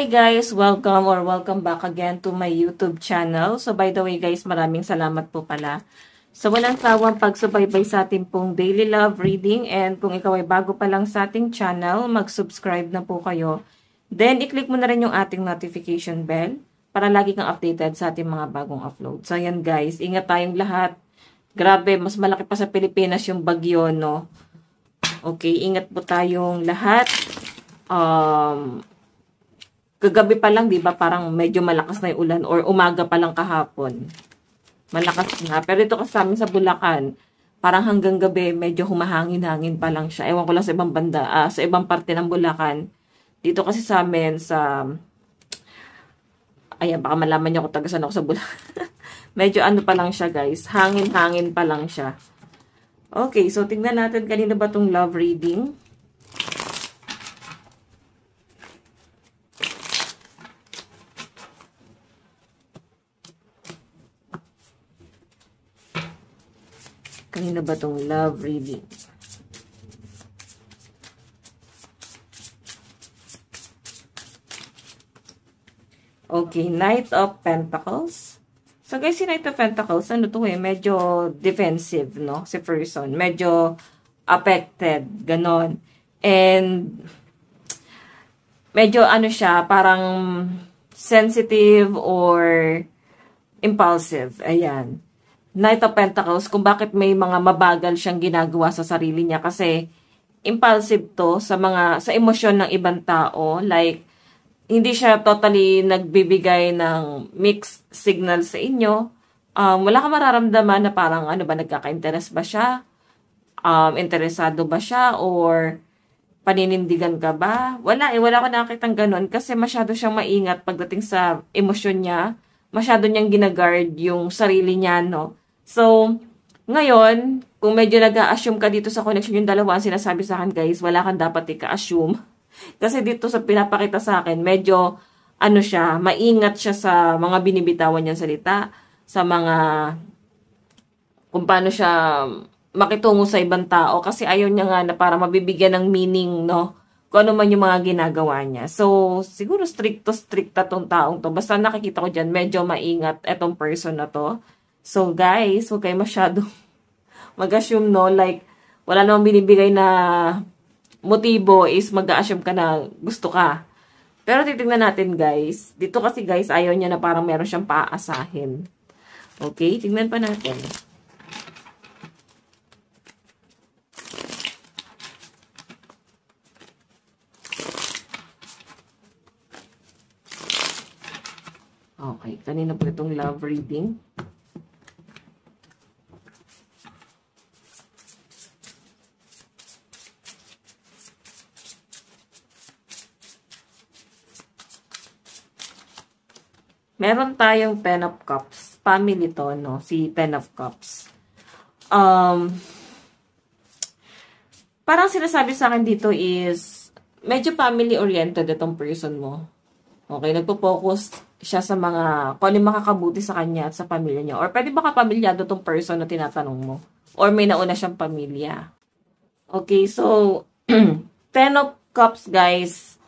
Hi guys! Welcome back again to my YouTube channel. So by the way guys, maraming salamat po pala sa walang sawang pagsubaybay sa ating pong daily love reading. And kung ikaw ay bago pa lang sa ating channel, mag-subscribe na po kayo. Then i-click mo na rin yung ating notification bell para lagi kang updated sa ating mga bagong upload. So ayan guys, ingat tayong lahat. Grabe, mas malaki pa sa Pilipinas yung bagyo, no? Okay, ingat po tayong lahat. Kagabi pa lang, di ba, parang medyo malakas na yung ulan or umaga pa lang kahapon. Malakas na. Pero ito kasi sa amin sa Bulacan, parang hanggang gabi, medyo humahangin-hangin pa lang siya. Ewan ko lang sa ibang banda, sa ibang parte ng Bulacan. Dito kasi sa amin, ayan, baka malaman niyo kung taga saan ako sa Bulacan. Medyo ano pa lang siya, guys. Hangin-hangin pa lang siya. Okay, so tingnan natin kanina ba itong love reading. Kanina ba itong love reading? Okay, Knight of Pentacles. So guys, si Knight of Pentacles, ano to medyo defensive, no? Si person, medyo affected, ganon. And, medyo ano siya, parang sensitive or impulsive. Ayan. Knight of Pentacles, kung bakit may mga mabagal siyang ginagawa sa sarili niya kasi impulsive to sa emosyon ng ibang tao. Like, hindi siya totally nagbibigay ng mixed signal sa inyo. Wala ka mararamdaman na parang ano ba, nagkaka-interest ba siya? Interesado ba siya? Or paninindigan ka ba? Wala ko nakakitang ganun kasi masyado siyang maingat pagdating sa emosyon niya. Masyado niyang ginaguard yung sarili niya, no? So, ngayon, kung medyo nag-a-assume ka dito sa connection yung dalawa, ang sinasabi sa akin guys, wala kang dapat ika-assume. Kasi dito sa pinapakita sa akin, medyo, ano siya, maingat siya sa mga binibitawan niyang salita, sa mga, kung paano siya makitungo sa ibang tao. Kasi ayaw niya nga na para mabibigyan ng meaning, no? Kung ano man yung mga ginagawa niya. So, siguro stricta tong taong to. Basta nakikita ko dyan, medyo maingat etong person na to. So, guys, huwag kayo masyadong mag-assume, no? Like, wala namang binibigay na motibo is mag-assume ka na gusto ka. Pero titignan natin, guys. Dito kasi, guys, ayaw niya na parang meron siyang paaasahin. Okay? Tignan pa natin. Okay. Kanina po itong love reading. Meron tayong Ten of Cups. Family to, no? Si Ten of Cups. Parang sinasabi sa akin dito is, medyo family-oriented itong person mo. Okay, nagpo-focus siya sa mga, kung ano makakabuti sa kanya at sa pamilya niya. Or pwede ba kapamilyado itong person na tinatanong mo? Or may nauna siyang pamilya? Okay, so, Ten of Cups, guys,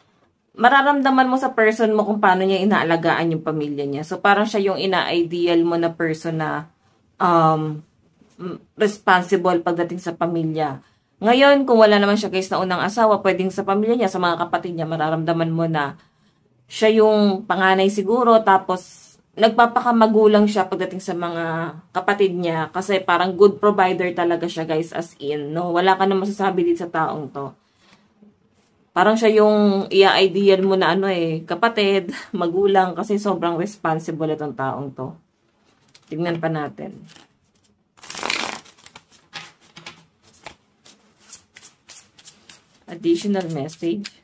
mararamdaman mo sa person mo kung paano niya inaalagaan yung pamilya niya. So, parang siya yung ina-ideal mo na person na responsible pagdating sa pamilya. Ngayon, kung wala naman siya guys na unang asawa, pwedeng sa pamilya niya, sa mga kapatid niya, mararamdaman mo na siya yung panganay siguro, tapos nagpapakamagulang siya pagdating sa mga kapatid niya kasi parang good provider talaga siya guys, as in, no? Wala ka na masasabi dito sa taong to. Parang siya yung i-ideal mo na kapatid, magulang, kasi sobrang responsible itong taong to. Tignan pa natin. Additional message.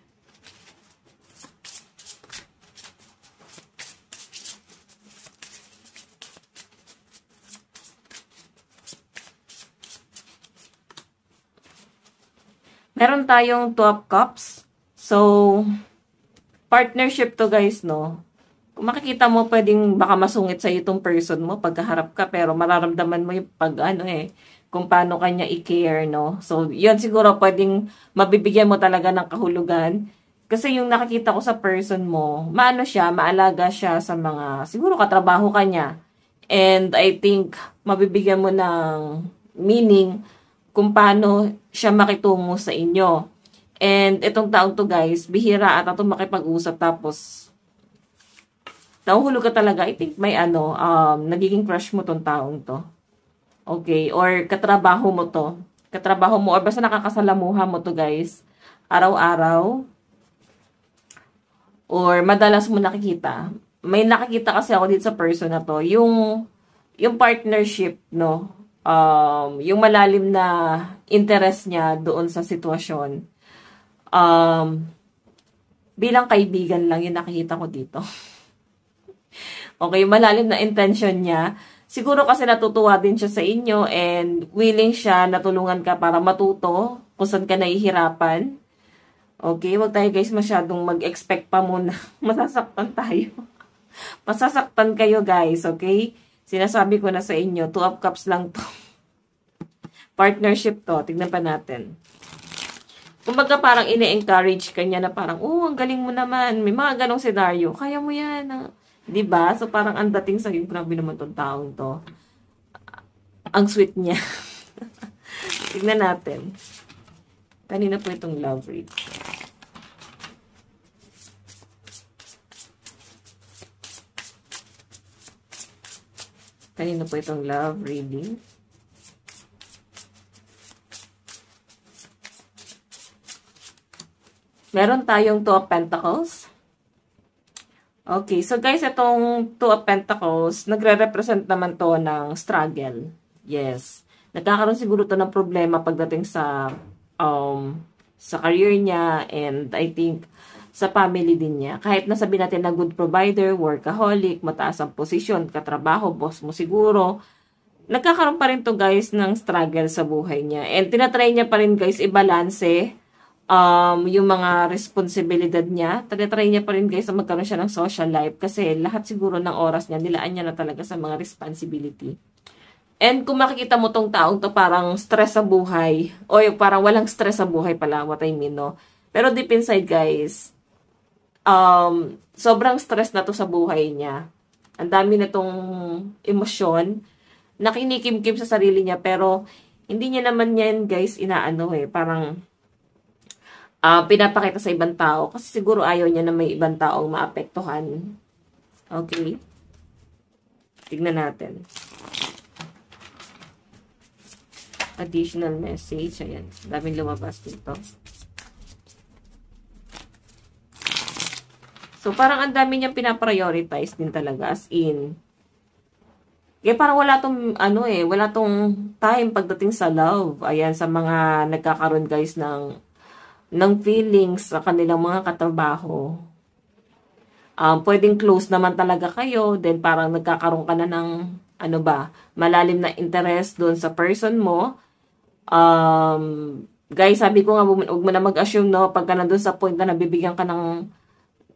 Meron tayong Two of Cups. So, partnership to guys, no? Kung makikita mo, pwedeng baka masungit sa itong person mo pagkaharap ka, pero mararamdaman mo yung kung paano kanya i-care, no? So, yun siguro pwedeng mabibigyan mo talaga ng kahulugan. Kasi yung nakikita ko sa person mo, maano siya, maalaga siya sa mga, siguro katrabaho ka niya. And I think, mabibigyan mo ng meaning kung paano siya makitungo sa inyo. And itong taong to guys, bihira at ito makipag-usap tapos nahuhulog ka talaga. I think may nagiging crush mo tong taong to. Okay, or katrabaho mo to. Katrabaho mo or basta nakakasalamuha mo to guys. Araw-araw. Or madalas mo nakikita. May nakikita kasi ako dito sa person na to. Yung partnership, no? Yung malalim na interest niya doon sa sitwasyon. Bilang kaibigan lang yung nakikita ko dito. Okay, malalim na intention niya. Siguro kasi natutuwa din siya sa inyo and willing siya na tulungan ka para matuto kung saan ka nahihirapan. Okay, wag tayo guys masyadong mag-expect pa muna. Masasaktan tayo. Masasaktan kayo guys, okay? Sinasabi ko na sa inyo, 2 of cups lang to. Partnership to. Tignan pa natin. Kumbaga parang ine-encourage ka niya na parang, ang galing mo naman. May mga ganong senaryo. Kaya mo yan. Diba? So parang ang dating sa'yo, grabe naman tong taong to. Ang sweet niya. Tignan natin. Kanina po itong love read. Kanina po itong love reading. Meron tayong 2 of Pentacles. Okay, so guys, itong 2 of Pentacles, nagre-represent naman to ng struggle. Yes. Nagkakaroon siguro to ng problema pagdating sa career niya and I think sa family din niya. Kahit nasabi natin na good provider, workaholic, mataas ang posisyon, katrabaho, boss mo siguro, nagkakaroon pa rin to guys ng struggle sa buhay niya. And tinatry niya pa rin guys i-balance yung mga responsibilidad niya. Tinatry niya pa rin guys na magkaroon siya ng social life kasi lahat siguro ng oras niya, nilaan niya na talaga sa mga responsibility. And kung makikita mo tong taong to parang stress sa buhay, o parang walang stress sa buhay pala, what I mean, no? Pero deep inside guys, sobrang stress na to sa buhay niya. Ang dami na tong emosyon na kinikim-kim sa sarili niya pero hindi niya naman yan guys inaano parang pinapakita sa ibang tao kasi siguro ayaw niya na may ibang taong maapektuhan. Okay? Tignan natin. Additional message. Ayan. Daming lumabas dito. So, parang ang dami niyang pinaprioritize din talaga. As in, kaya parang wala tong, wala tong time pagdating sa love. Ayan, sa mga nagkakaroon guys ng feelings sa kanilang mga katrabaho. Pwedeng close naman talaga kayo. Then, parang nagkakaroon ka na ng, malalim na interest doon sa person mo. Guys, sabi ko nga, huwag mo na mag-assume, no, pagka nandun sa point na nabibigyan ka ng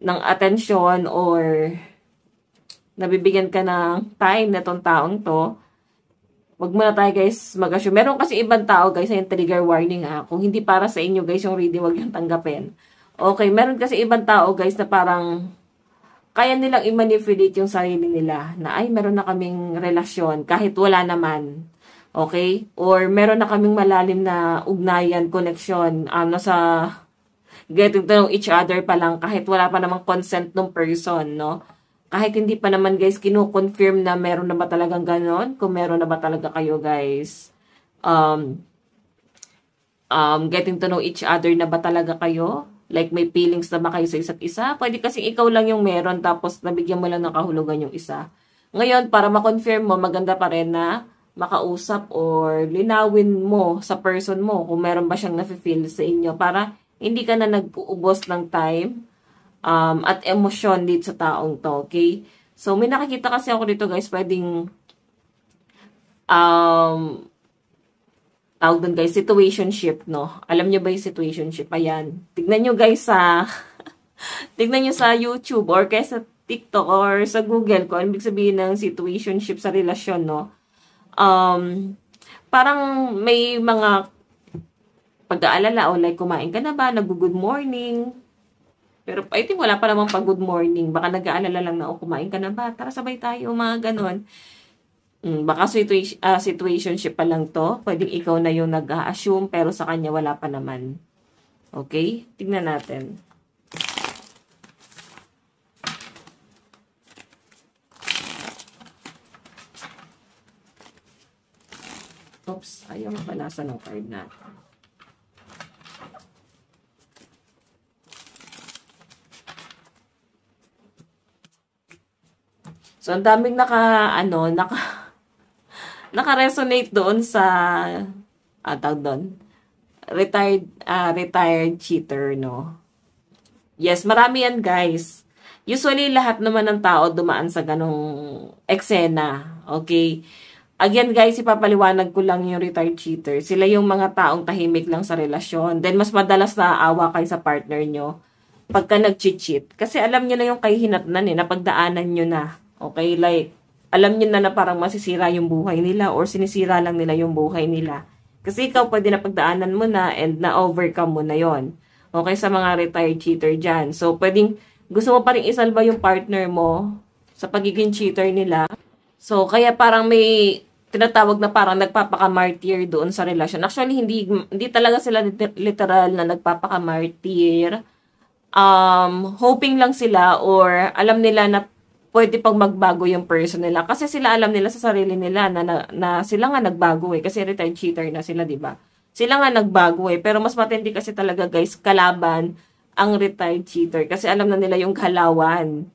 attention or nabibigyan ka ng time na tong taong to, wag mo na tayo guys mag-assume. Meron kasi ibang tao guys, yung trigger warning kung hindi para sa inyo guys yung reading, wag yung tanggapin. Okay, meron kasi ibang tao guys na parang kaya nilang i-manipulate yung sarili nila na ay meron na kaming relasyon kahit wala naman. Okay? Or meron na kaming malalim na ugnayan, connection, nasa getting to know each other pa lang kahit wala pa namang consent ng person, no? Kahit hindi pa naman guys kino-confirm na meron na ba talagang ganon, kung meron na ba talaga kayo guys getting to know each other na ba talaga kayo, like may feelings na ba kayo sa isa't isa. Pwede kasi ikaw lang yung meron tapos nabigyan mo lang ng kahulugan yung isa. Ngayon, para ma-confirm mo, maganda pa rin na makausap or linawin mo sa person mo kung meron ba siyang nafe-feel sa inyo para hindi ka na nag-uubos ng time at emosyon dito sa taong to, okay? So, may nakikita kasi ako dito, guys, pwedeng tawag doon, guys, situationship, no? Alam nyo ba yung situationship? Ayan. Tignan nyo, guys, tignan nyo sa YouTube or kaya sa TikTok or sa Google kung ano ibig sabihin ng situationship sa relasyon, no? Parang may mga pag-aalala o like kumain ka na ba, nag-good morning, Pero I think wala pa namang pag-good morning. Baka nag-aalala lang na, kumain ka na ba? Tara sabay tayo, mga ganon. Baka situationship pa lang to. Pwedeng ikaw na yung nag-assume, pero sa kanya wala pa naman. Okay? Tignan natin. Oops, ayaw mabalasa ng card natin. So, ang daming naka-resonate doon sa, tawag doon, retired cheater, no? Yes, marami yan, guys. Usually, lahat naman ng tao dumaan sa ganong eksena. Okay? Again, guys, ipapaliwanag ko lang yung retired cheater. Sila yung mga taong tahimik lang sa relasyon. Then, mas madalas naaawa kayo sa partner nyo pagka nag-cheat. Kasi alam nyo na yung kahihinatnan napagdaanan nyo na. Okay? Like, alam nyo na parang masisira yung buhay nila or sinisira lang nila yung buhay nila. Kasi ikaw pwede na pagdaanan mo na and na-overcome mo na yon. Okay? Sa mga retired cheater dyan. So, pwedeng gusto mo pa rin isalba yung partner mo sa pagiging cheater nila. So, kaya parang may tinatawag na parang nagpapaka-martyr doon sa relasyon. Actually, hindi talaga sila literal na nagpapaka-martyr. Hoping lang sila or alam nila na pwede pang magbago yung person nila. Kasi sila alam nila sa sarili nila na sila nga nagbago Kasi retired cheater na sila, di ba? Sila nga nagbago Pero mas matindi kasi talaga, guys, kalaban ang retired cheater. Kasi alam na nila yung galawan.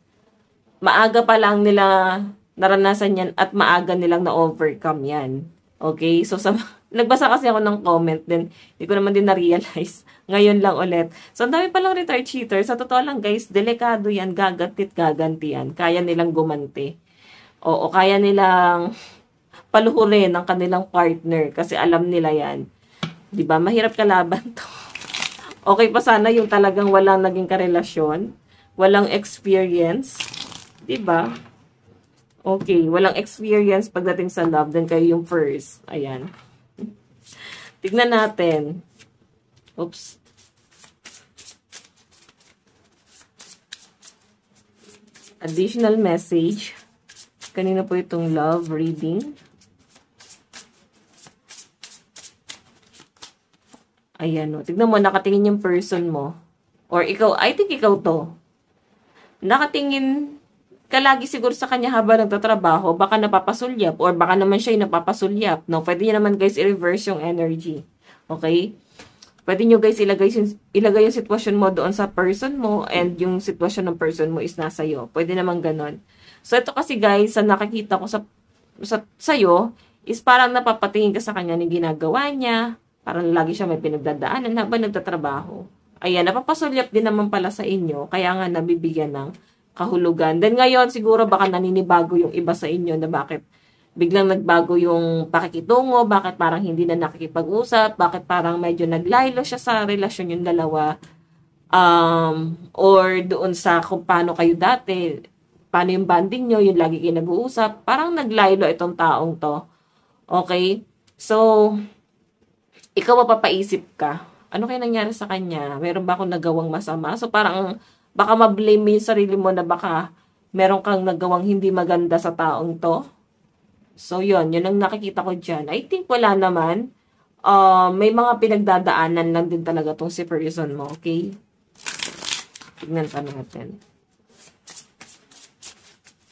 Maaga pa lang nila naranasan yan at maaga nilang na-overcome yan. Okay? So, nagbasa kasi ako ng comment din. Hindi ko naman din na-realize. Ngayon lang ulit. So, ang dami palang retired cheater. Sa totoo lang, guys, delikado yan. Gagantit, gaganti yan. Kaya nilang gumanti. O kaya nilang paluhurin ang kanilang partner kasi alam nila yan. Diba? Mahirap kalaban to. Okay pa sana yung talagang walang naging karelasyon. Walang experience. Diba? Okay, walang experience pagdating sa love, then kayo yung first. Ayan. Tignan natin. Oops. Additional message. Kanina po itong love reading. Ayan o. Tignan mo, nakatingin yung person mo. Or ikaw, I think ikaw to. Nakatingin ka lagi siguro sa kanya habang nagtatrabaho, baka napapasulyap or baka naman siya yung napapasulyap. No? Pwede nyo naman, guys, i-reverse yung energy. Okay? Pwede nyo, guys, ilagay yung sitwasyon mo doon sa person mo and yung sitwasyon ng person mo is nasa iyo. Pwede naman ganon. So, ito kasi, guys, sa nakikita ko sa'yo is parang napapatingin ka sa kanya ng ginagawa niya. Parang lagi siya may pinagdadaanan habang nagtatrabaho. Ayan, napapasulyap din naman pala sa inyo. Kaya nga nabibigyan ng kahulugan. Then ngayon, siguro baka naninibago yung iba sa inyo na bakit biglang nagbago yung pakikitungo, bakit parang hindi na nakikipag-usap, bakit parang medyo naglaylo siya sa relasyon yung dalawa, or doon sa kung paano kayo dati, paano yung bonding nyo, yung lagi kayo nag-uusap, parang naglaylo itong taong to. Okay? So, ikaw mapapaisip ka, ano kaya nangyari sa kanya? Meron ba akong nagawang masama? So, parang baka ma-blame mo yung sarili mo na baka meron kang nagawang hindi maganda sa taong to. So, yun ang nakikita ko dyan. I think wala naman. May mga pinagdadaanan lang din talaga tong si person mo, okay? Tignan pa natin.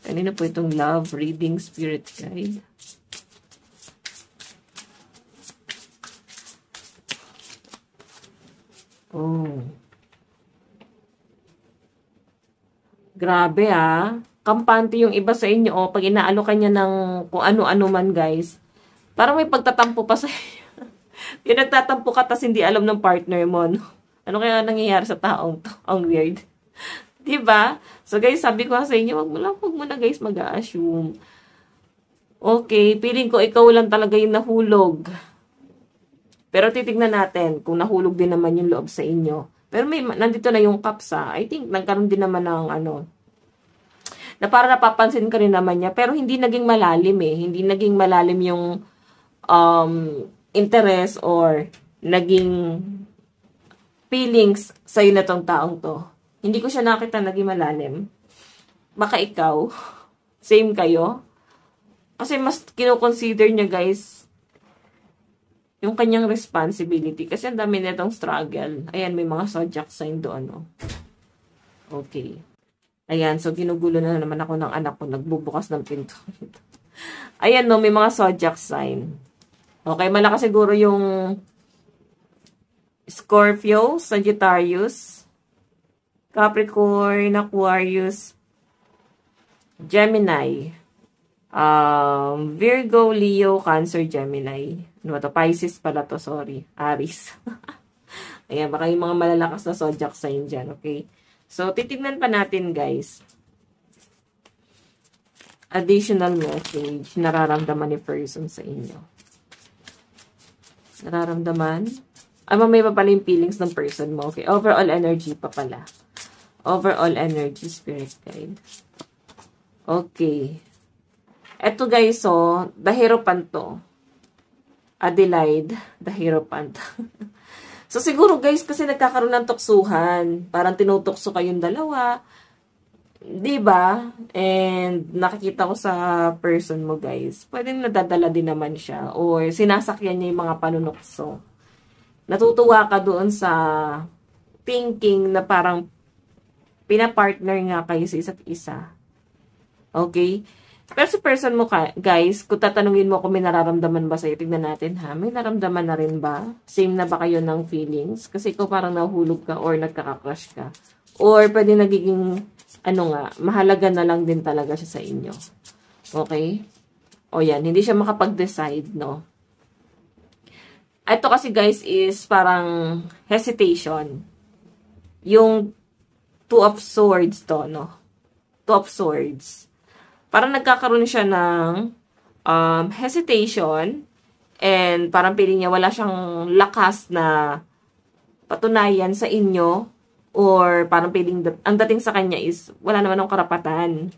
Kanina po itong love reading spirit guide. Oh. Grabe Kampante yung iba sa inyo pag inaalokan niya ng kung ano-ano man guys. Parang may pagtatampo pa sa inyo. Yung nagtatampo ka tas hindi alam ng partner mo. No? Ano kaya nangyayari sa taong to? Ang weird. Diba? So guys, sabi ko sa inyo, wag mo na guys mag-a-assume. Okay, feeling ko ikaw lang talaga yung nahulog. Pero titignan natin kung nahulog din naman yung loob sa inyo. Pero nandito na yung cups I think nagkaroon din naman ng na para napapansin ka rin naman niya. Pero hindi naging malalim Hindi naging malalim yung interest or naging feelings sa'yo na tong taong to. Hindi ko siya nakita naging malalim. Baka ikaw, same kayo. Kasi mas kino-consider niya, guys, yung kanyang responsibility. Kasi ang dami nitong struggle. Ayan, may mga zodiac sign doon, no? Okay. Ayan, so ginugulo na naman ako ng anak ko. Nagbubukas ng pinto. Ayan, no, may mga zodiac sign. Okay, malakas siguro yung Scorpio, Sagittarius, Capricorn, Aquarius, Gemini, Virgo, Leo, Cancer, Gemini. Ano ba to? Pisces pala to, sorry. Aries. Ayan, baka yung mga malalakas na zodiac sign dyan, okay? So, titignan pa natin, guys. Additional message, nararamdaman ni person sa inyo. Nararamdaman? May pa pala yung feelings ng person mo, okay? Overall energy pa pala. Overall energy, spirit guide. Okay. Eto guys, so, the Hierophant to. Adelaide, the Hierophant. So, siguro guys, kasi nagkakaroon ng tuksuhan. Parang tinutukso kayong dalawa. Diba? And nakikita ko sa person mo guys, pwedeng nadadala din naman siya. Or sinasakyan niya yung mga panunukso. Natutuwa ka doon sa thinking na parang pinapartner nga kayo sa isa't isa. Okay? Pero sa person mo, guys, kung tatanungin mo kung may nararamdaman ba sa'yo, tignan natin ha. May naramdaman na rin ba? Same na ba kayo ng feelings? Kasi ikaw parang nahulog ka or nagkaka-crush ka. Or pwede nagiging, mahalaga na lang din talaga siya sa inyo. Okay? O yan, hindi siya makapag-decide, no? Ito kasi guys is parang hesitation. Yung Two of Swords to, no? Two of Swords. Parang nagkakaroon siya ng hesitation and parang piling niya wala siyang lakas na patunayan sa inyo or parang piling ang dating sa kanya is wala naman ng karapatan.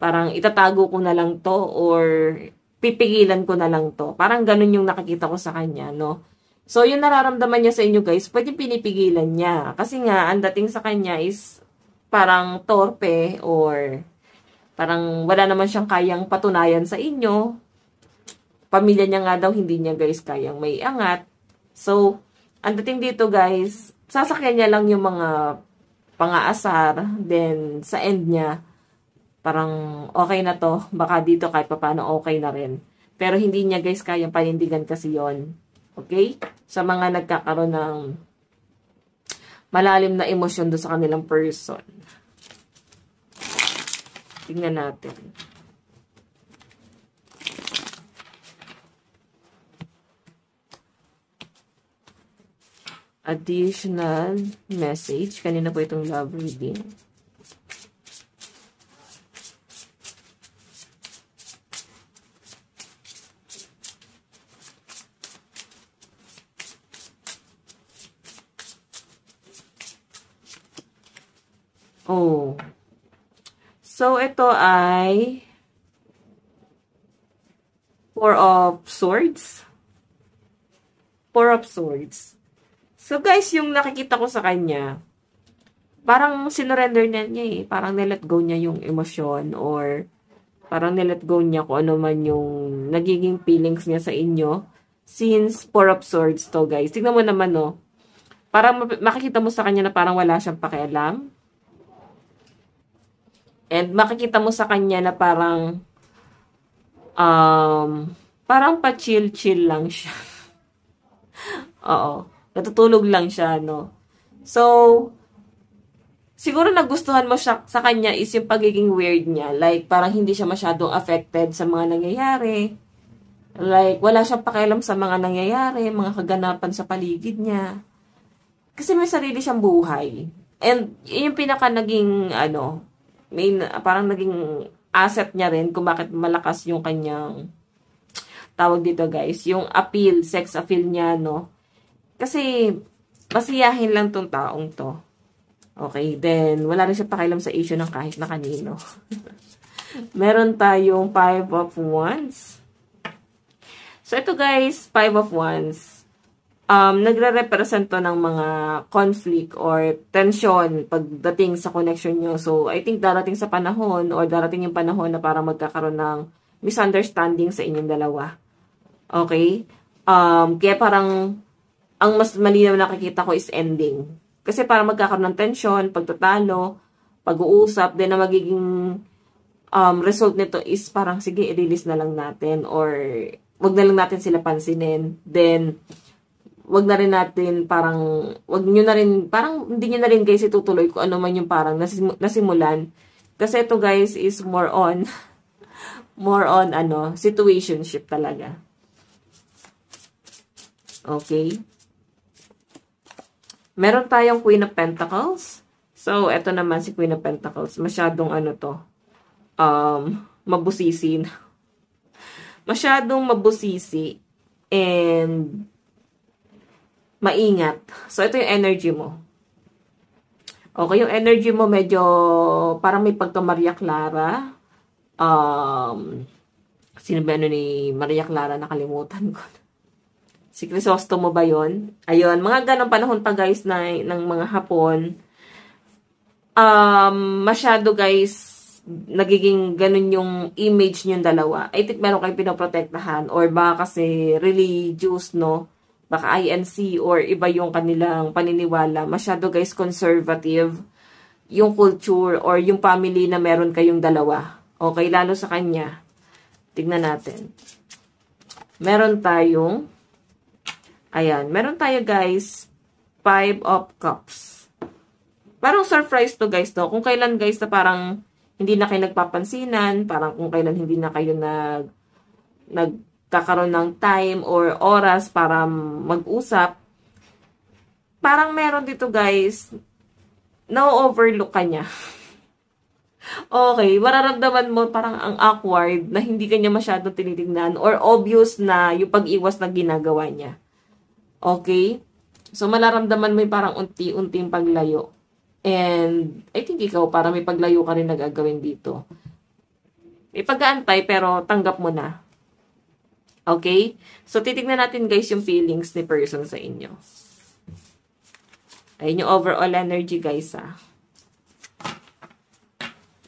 Parang itatago ko na lang to or pipigilan ko na lang to. Parang ganun yung nakikita ko sa kanya, no? So, yung nararamdaman niya sa inyo guys, pwede pinipigilan niya. Kasi nga, ang dating sa kanya is parang torpe or parang wala naman siyang kayang patunayan sa inyo. Pamilya niya nga daw, hindi niya guys kayang may angat. So, ang dating dito guys, sasakyan niya lang yung mga pang-aasar. Then, sa end niya, parang okay na to. Baka dito kahit paano okay na rin. Pero hindi niya guys kayang panindigan kasi yon. Okay? Sa mga nagkakaroon ng malalim na emosyon doon sa kanilang person. Tingnan natin. Additional message. Kanina po itong love reading. Oh. So, ito ay Four of Swords. Four of Swords. So, guys, yung nakikita ko sa kanya, parang sinurrender niya eh. Parang nilet go niya yung emosyon or parang nilet go niya kung ano man yung nagiging feelings niya sa inyo. Since Four of Swords to, guys. Tignan mo naman, no. Parang makikita mo sa kanya na parang wala siyang pakialam. And makikita mo sa kanya na parang parang pa-chill-chill lang siya. Oo. Natutulog lang siya, no? So, siguro nagustuhan mo siya, sa kanya is yung pagiging weird niya. Like, parang hindi siya masyadong affected sa mga nangyayari. Like, wala siyang pakialam sa mga nangyayari, mga kaganapan sa paligid niya. Kasi may sarili siyang buhay. And, yung pinaka naging, parang naging asset niya rin kung bakit malakas yung kanyang tawag dito guys, yung appeal, sex appeal niya, no? Kasi masiyahin lang tong taong to. Okay, then wala rin siya pakialam sa issue ng kahit na kanino. Meron tayong Five of Wands. So ito guys, Five of Wands. nagre-represent to ng mga conflict or tension pagdating sa connection nyo. So, I think darating sa panahon or darating yung panahon na para magkakaroon ng misunderstanding sa inyong dalawa. Okay? Kaya parang ang mas malinaw na nakikita ko is ending. Kasi para magkakaroon ng tension, pagtatalo, pag-uusap, then na magiging result nito is parang sige, i-release na lang natin or wag na lang natin sila pansinin. Then, wag na rin natin parang, wag nyo na rin, parang hindi nyo na rin guys itutuloy kung ano man yung parang nasimulan. Kasi ito guys is more on, situationship talaga. Okay. Meron tayong Queen of Pentacles. So, ito naman si Queen of Pentacles. Masyadong mabusisi. Masyadong mabusisi. And, maingat. So, ito yung energy mo. Okay, yung energy mo medyo parang may pagka-Maria Clara. Sino ba ni Maria Clara? Nakalimutan ko. Si Crisostomo ba yun? Ayun, mga ganong panahon pa guys ng mga Hapon. Masyado guys, nagiging ganun yung image niyong dalawa. I think meron kayong pinoprotektahan or baka kasi religious, no? Baka INC or iba yung kanilang paniniwala. Masyado guys conservative yung culture or yung family na meron kayong dalawa. Okay, lalo sa kanya. Tignan natin. Meron tayo guys, 5 of Cups. Parang surprise to guys, no? Kung kailan guys na parang hindi na kayo nagpapansinan, parang kung kailan hindi na kayo nagkakaroon ng time or oras para mag-usap, parang meron dito guys, na-overlook ka niya. Okay, mararamdaman mo parang ang awkward na hindi ka niya masyadong tinitingnan or obvious na yung pag-iwas na ginagawa niya. Okay? So, malaramdaman mo yung parang unti-unting paglayo. And, I think ikaw, para may paglayo ka rin na gagawin dito. May pag-aantay, pero tanggap mo na. Okay? So, titignan natin guys yung feelings ni person sa inyo. Ayun yung overall energy guys ha.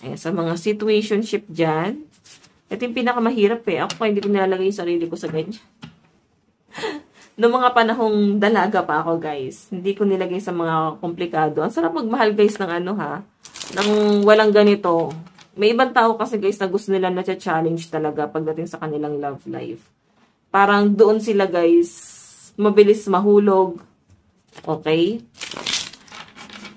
Ayan, sa mga situationship dyan. Ito yung pinakamahirap eh. Ako hindi ko nilalagay yung sarili ko sa ganyan. Noong mga panahong dalaga pa ako guys, hindi ko nilagay sa mga komplikado. Ang sarap magmahal guys ng ng walang ganito. May ibang tao kasi guys na gusto nila na-challenge talaga pagdating sa kanilang love life. Parang doon sila guys, mabilis mahulog. Okay?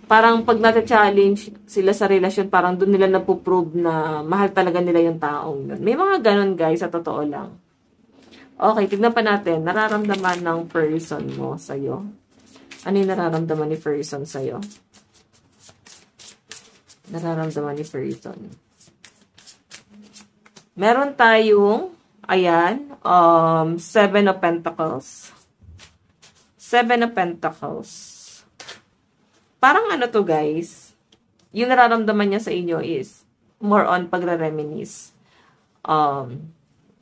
Parang pag na-challenge sila sa relasyon, parang doon nila napuprove na mahal talaga nila yung taong yun. May mga ganon guys, sa totoo lang. Okay, tignan pa natin. Nararamdaman ng person mo sa'yo. Ano yung nararamdaman ni person sa'yo? Nararamdaman ni person. Meron tayong, ayan, 7 of Pentacles. 7 of Pentacles. Parang ano to guys, yung nararamdaman niya sa inyo is more on pagre-reminisce.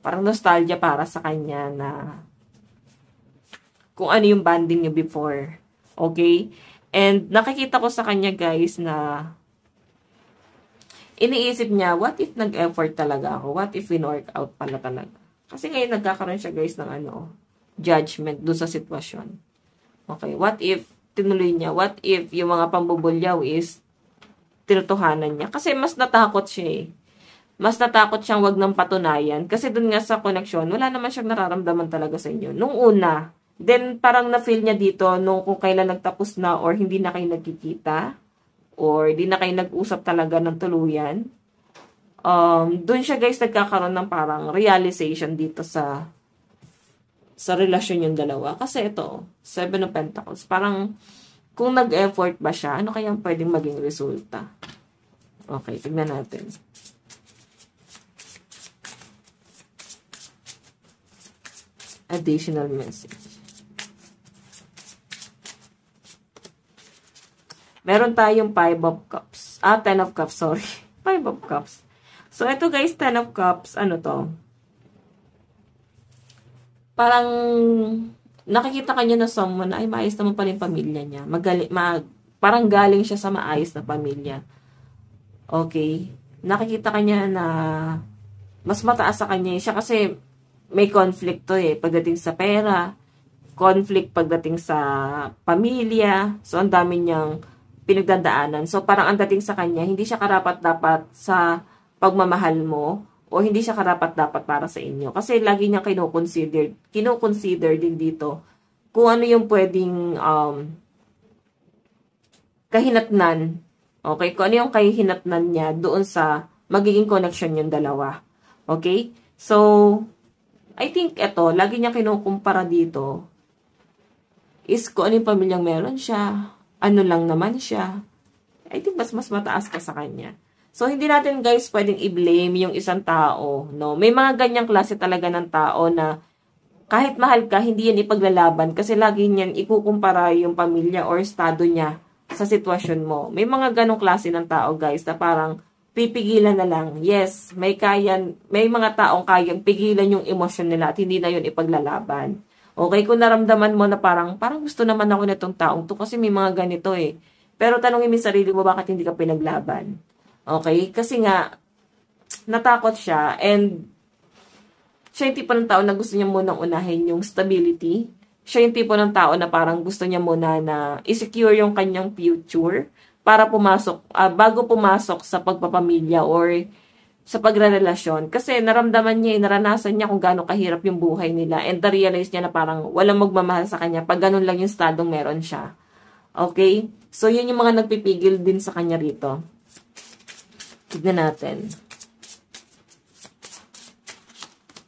Parang nostalgia para sa kanya na kung ano yung bonding niyo before. Okay? And nakikita ko sa kanya guys na iniisip niya, what if nag-effort talaga ako? What if in-work out pala talaga? Kasi ngayon nagkakaroon siya guys ng judgment doon sa sitwasyon. Okay? What if tinuloy niya? What if yung mga pambubulyaw is tinutuhanan niya? Kasi mas natakot siya eh. Mas natakot siyang wag ng patunayan. Kasi dun nga sa connection, wala naman siyang nararamdaman talaga sa inyo. Nung una, then parang na-feel niya dito nung kung kailan nagtapos na or hindi na kayo nagkikita or hindi na kayo nag-usap talaga ng tuluyan. Dun siya guys nagkakaroon ng parang realization dito sa relasyon yung dalawa. Kasi ito, 7 of Pentacles, parang kung nag-effort ba siya, ano kaya pwedeng maging resulta? Okay, tignan natin. Additional message. Meron tayong 5 of Cups. 10 of Cups, sorry. 5 of Cups. So, ito guys, 10 of Cups, ano to? Parang, nakikita kanya na someone na, ay, maayos naman pala yung pamilya niya. Parang galing siya sa maayos na pamilya. Okay? Nakikita kanya na mas mataas sa kanya siya kasi may conflict to eh. Pagdating sa pera, conflict pagdating sa pamilya. So, ang dami niyang pinagdadaanan. So, parang ang dating sa kanya, hindi siya karapat-dapat sa pagmamahal mo o hindi siya karapat-dapat para sa inyo. Kasi lagi niya kino-consider din dito kung ano yung pwedeng kahinatnan. Okay? Kung ano yung kahinatnan niya doon sa magiging connection yung dalawa. Okay? So, I think ito, lagi niya kinukumpara dito is kung ano yung pamilyang meron siya, ano lang naman siya. I think mas mataas ka sa kanya. So, hindi natin guys pwedeng i-blame yung isang tao. No? May mga ganyang klase talaga ng tao na kahit mahal ka, hindi yan ipaglalaban kasi lagi niyan ikukumpara yung pamilya or estado niya sa sitwasyon mo. May mga ganong klase ng tao guys na parang pipigilan na lang. Yes, may mga taong kayang pigilan yung emosyon nila at hindi na yun ipaglalaban. Okay, kung naramdaman mo na parang gusto naman ako nitong taong to kasi may mga ganito eh. Pero tanongin mo sarili mo bakit hindi ka pinaglaban. Okay, kasi nga natakot siya and siya yung tipo ng tao na gusto niya munang unahin yung stability. Siya yung tipo ng tao na parang gusto niya muna na i-secure yung kanyang future para bago pumasok sa pagpapamilya or sa pagrerelasyon. Kasi naramdaman niya, naranasan niya kung gaano kahirap yung buhay nila and na-realize niya na parang walang magmamahal sa kanya pag ganun lang yung estadong meron siya. Okay? So, yun yung mga nagpipigil din sa kanya rito. Tignan natin.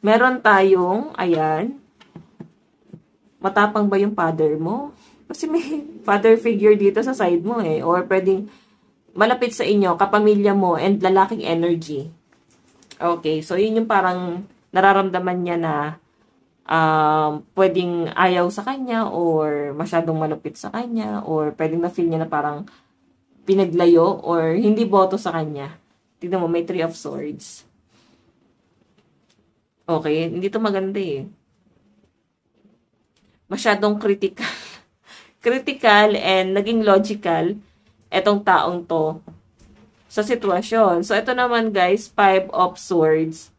Meron tayong, ayan, matapang ba yung father mo? Kasi may father figure dito sa side mo eh. Or pwedeng malapit sa inyo, kapamilya mo, and lalaking energy. Okay, so yun yung parang nararamdaman niya na pwedeng ayaw sa kanya or masyadong malapit sa kanya or pwedeng na-feel niya na parang pinaglayo or hindi boto sa kanya. Tignan mo, may 3 of Swords. Okay, hindi to maganda eh. Masyadong critical. Critical and naging logical etong taong to sa sitwasyon. So, ito naman guys, 5 of Swords.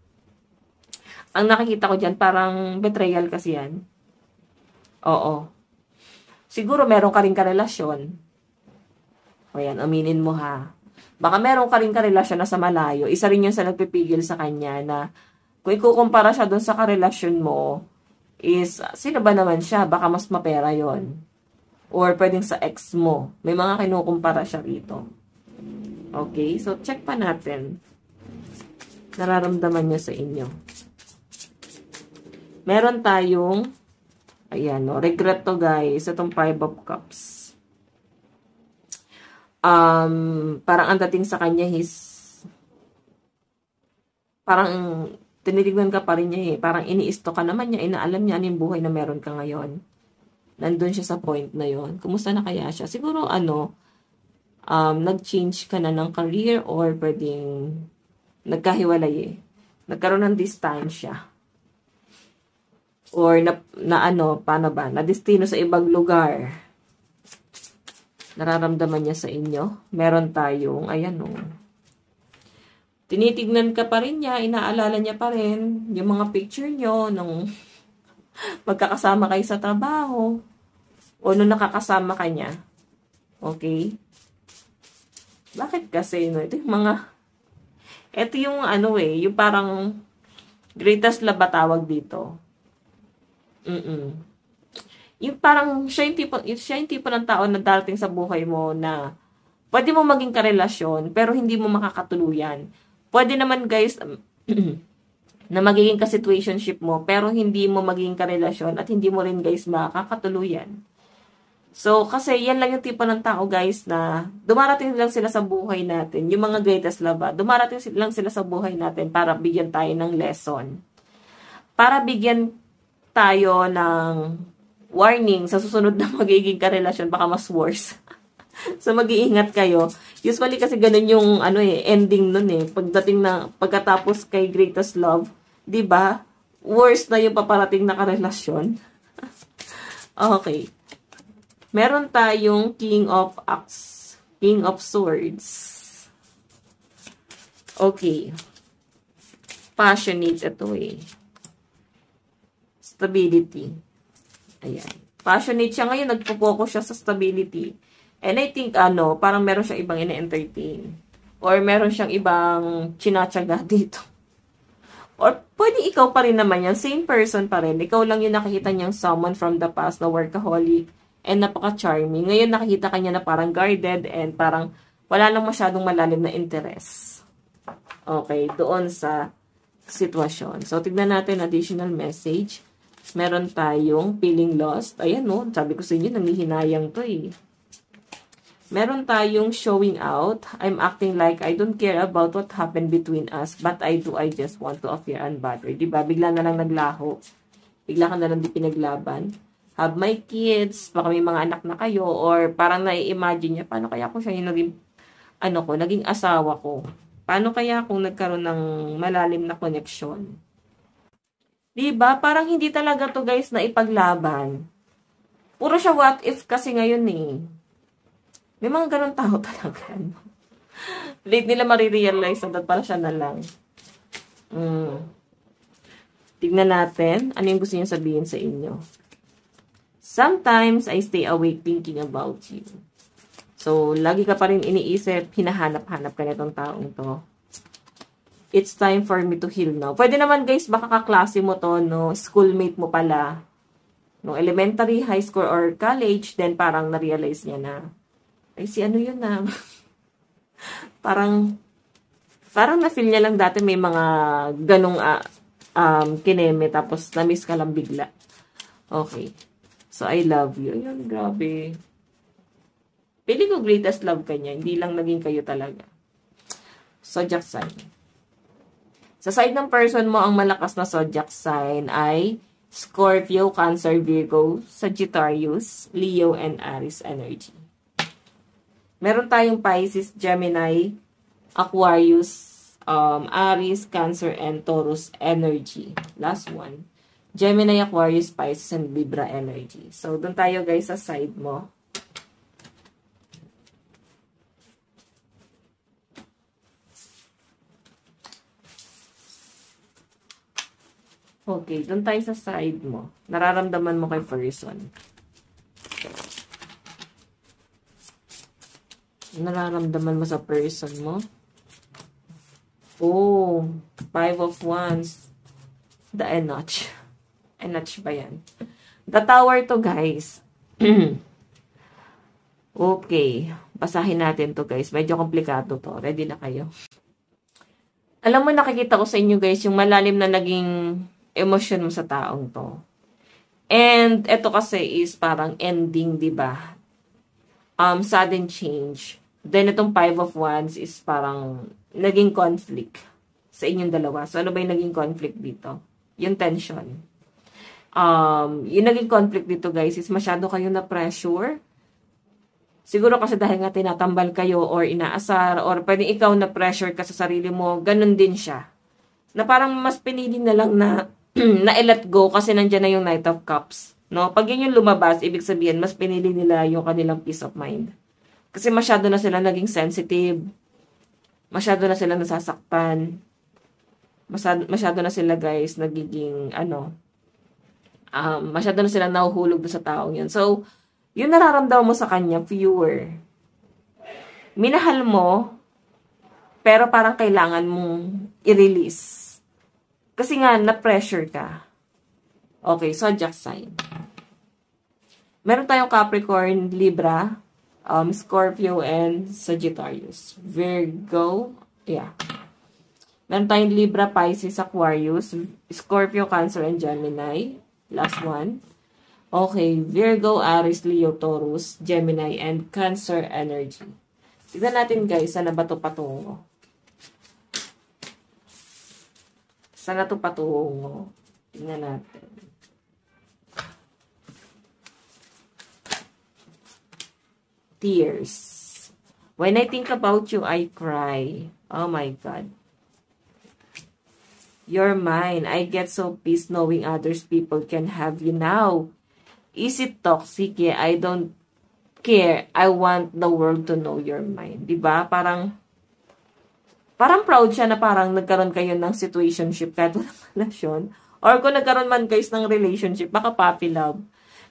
Ang nakikita ko dyan, parang betrayal kasi yan. Oo. Siguro meron ka rin karelasyon. O yan, aminin mo ha. Baka meron ka rin karelasyon na sa malayo. Isa rin yung sa nagpipigil sa kanya na kung ikukumpara siya dun sa karelasyon mo, is, sino ba naman siya? Baka mas mapera yon. Or pwedeng sa ex mo. May mga kinukumpara siya rito. Okay? So, check pa natin. Nararamdaman niya sa inyo. Meron tayong, ayan, no, regret to guys. Itong 5 of Cups. Parang ang dating sa kanya parang tinitignan ka pa rin niya eh. Parang iniisto ka naman niya. Inaalam niya ano yung buhay na meron ka ngayon. Nandun siya sa point na yon. Kumusta na kaya siya? Siguro nag-change ka na ng career or pwedeng nagkahiwalay eh. Nagkaroon ng distansya. Or paano ba? Na-destino sa ibang lugar. Nararamdaman niya sa inyo. Meron tayong, ayan o. Tinitignan ka pa rin niya, inaalala niya pa rin yung mga picture niyo nung magkakasama kayo sa trabaho o nung nakakasama ka niya. Okay? Bakit kasi, no? Ito yung yung parang greatest love ba tawag dito? Yung parang siya yung tipo ng tao na darating sa buhay mo na pwede mo maging karelasyon pero hindi mo makakatuluyan. Pwede naman guys na magiging ka-situationship mo pero hindi mo magiging karelasyon at hindi mo rin guys makakatuluyan. So, kasi yan lang yung tipo ng tao guys na dumarating lang sila sa buhay natin. Yung mga greatest love, dumarating lang sila sa buhay natin para bigyan tayo ng lesson. Para bigyan tayo ng warning sa susunod na magiging karelasyon, baka mas worse. So, mag-iingat kayo. Usually kasi ganun yung ending nun eh. Pagkatapos kay greatest love, 'di ba? Worse na yung paparating na karelasyon. Okay. Meron tayong King of Axe. King of Swords. Okay. Passionate ito eh. Stability. Ayan. Passionate siya ngayon. Nagpo-focus siya sa stability. And I think, parang meron siyang ibang ina-entertain. Or meron siyang ibang chinatsaga dito. Or pwede ikaw pa rin naman yan. Same person pa rin. Ikaw lang yung nakikita niyang someone from the past na workaholic and napaka-charming. Ngayon nakikita ka niya na parang guarded and parang wala nang masyadong malalim na interest. Okay, doon sa sitwasyon. So, tignan natin additional message. Meron tayong feeling lost. Ayan no, sabi ko sa inyo, nangihinayang to eh. Meron tayong showing out. I'm acting like I don't care about what happened between us, but I do. I just want to appear unbothered. Diba? Bigla na lang naglaho. Bigla ka na lang di pinaglaban. Have my kids, baka may mga anak na kayo, or parang nai-imagine niya, paano kaya kung siya yung naging asawa ko? Paano kaya kung nagkaroon ng malalim na connection? Diba? Parang hindi talaga to guys na ipaglaban. Puro siya what if kasi ngayon eh. May mga ganun tao talaga. No? Late nila marirealize na pala siya na lang. Tignan natin. Ano yung gusto niya sabihin sa inyo? Sometimes, I stay awake thinking about you. So, lagi ka pa rin iniisip, hinahanap-hanap ka nitong taong to. It's time for me to heal now. Pwede naman guys, baka kaklase mo to, no? Schoolmate mo pala. No, elementary, high school, or college, then parang na-realize niya na ay, si ano yun na. parang na-feel niya lang dati may mga ganong kineme, tapos na-miss ka lang bigla. Okay. So, I love you. Ayun, grabe. Pili ko greatest love ka niya. Hindi lang naging kayo talaga. Zodiac sign. Sa side ng person mo, ang malakas na zodiac sign ay Scorpio, Cancer, Virgo, Sagittarius, Leo, and Aries energy. Meron tayong Pisces, Gemini, Aquarius, Aries, Cancer, and Taurus energy. Last one. Gemini, Aquarius, Pisces, and Libra energy. So, doon tayo guys sa side mo. Okay, doon tayo sa side mo. Nararamdaman mo kay person. Nararamdaman mo sa person mo? Oh, 5 of Wands. The Enoch. Enoch ba yan? The Tower to, guys. Okay. Basahin natin to, guys. Medyo komplikado to. Ready na kayo? Alam mo, nakikita ko sa inyo, guys, yung malalim na naging emosyon mo sa taong to. And, ito kasi is parang ending, di ba? Sudden change. Then, itong 5 of Wands is parang naging conflict sa inyong dalawa. So, ano ba yung naging conflict dito? Yung tension. Yung naging conflict dito, guys, is masyado kayo na pressure. Siguro kasi dahil nga tinatambal kayo or inaasar or pwedeng ikaw na pressure ka sa sarili mo, ganun din siya. Na parang mas pinili na lang na na-let go kasi nandiyan na yung Knight of Cups. No? Pag yun yung lumabas, ibig sabihin, mas pinili nila yung kanilang peace of mind. Kasi masyado na sila naging sensitive. Masyado na sila nasasaktan. Masyado na sila, guys, nagiging, masyado na sila nahuhulog sa taong yun. So, yung nararamdaman mo sa kanya, pure. Minahal mo, pero parang kailangan mong i-release. Kasi nga, na-pressure ka. Okay, zodiac sign. Meron tayong Capricorn, Libra, Scorpio, and Sagittarius. Virgo, yeah. Meron tayong Libra, Pisces, Aquarius, Scorpio, Cancer, and Gemini. Last one. Okay, Virgo, Aries, Leo, Taurus, Gemini, and Cancer energy. Tignan natin guys, saan na ba ito patungo? Saan na ito patungo? Tignan natin. Tears. When I think about you, I cry. Oh my God. You're mine. I get so pissed knowing others people can have you now. Is it toxic? Yeah, I don't care. I want the world to know your mind. Diba? Parang proud siya na parang nagkaroon kayo ng situationship kahit walang relasyon. Or kung nagkaroon man guys ng relationship, baka puppy love.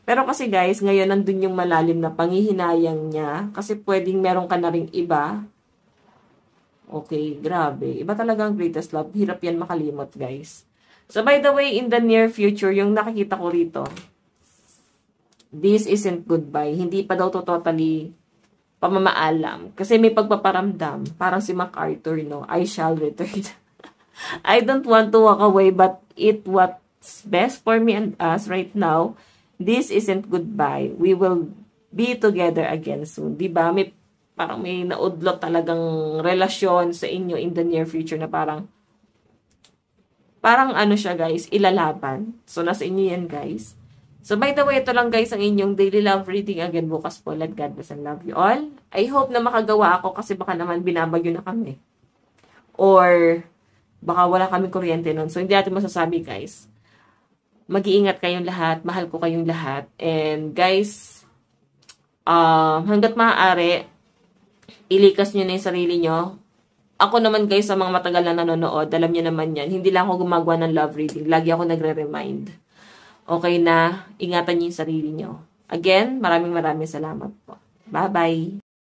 Pero kasi guys, ngayon nandun yung malalim na panghihinayang niya. Kasi pwedeng meron ka na ring iba. Okay, grabe. Iba talaga ang greatest love. Hirap yan makalimot guys. So by the way, in the near future, yung nakikita ko rito, this isn't goodbye. Hindi pa daw to totally pamamaalam. Kasi may pagpaparamdam. Parang si MacArthur, no? I shall return. I don't want to walk away, but what's best for me and us right now. This isn't goodbye. We will be together again soon. Diba? Parang may naudlot talagang relasyon sa inyo in the near future na parang ano siya guys, ilalaban. So, nasa inyo yan guys. So, by the way, ito lang guys ang inyong daily love reading again bukas po. Let God bless and love you all. I hope na makagawa ako kasi baka naman binabagyo na kami. Or, baka wala kaming kuryente nun. So, hindi natin masasabi guys. Mag-iingat kayong lahat. Mahal ko kayong lahat. And guys, hanggat maaari, ilikas nyo na yung sarili nyo. Ako naman guys, sa mga matagal na nanonood, alam nyo naman yan, hindi lang ako gumagawa ng love reading. Lagi ako nagre-remind. Okay na, ingatan nyo yung sarili nyo. Again, maraming salamat po. Bye-bye!